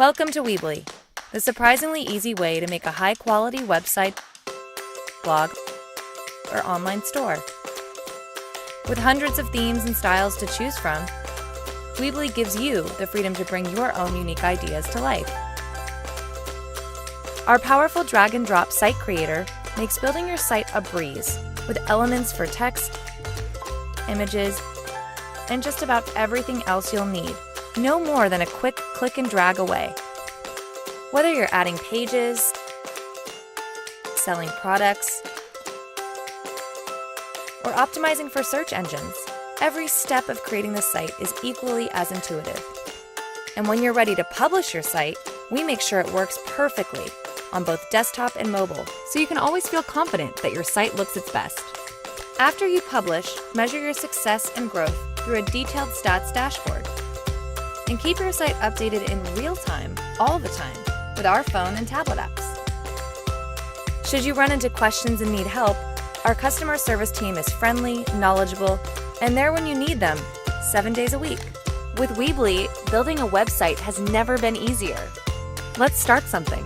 Welcome to Weebly, the surprisingly easy way to make a high-quality website, blog, or online store. With hundreds of themes and styles to choose from, Weebly gives you the freedom to bring your own unique ideas to life. Our powerful drag-and-drop site creator makes building your site a breeze, with elements for text, images, and just about everything else you'll need, no more than a quick click and drag away. Whether you're adding pages, selling products, or optimizing for search engines, every step of creating the site is equally as intuitive. And when you're ready to publish your site, we make sure it works perfectly on both desktop and mobile, so you can always feel confident that your site looks its best. After you publish, measure your success and growth through a detailed stats dashboard. And keep your site updated in real time, all the time, with our phone and tablet apps. Should you run into questions and need help, our customer service team is friendly, knowledgeable, and there when you need them, 7 days a week. With Weebly, building a website has never been easier. Let's start something.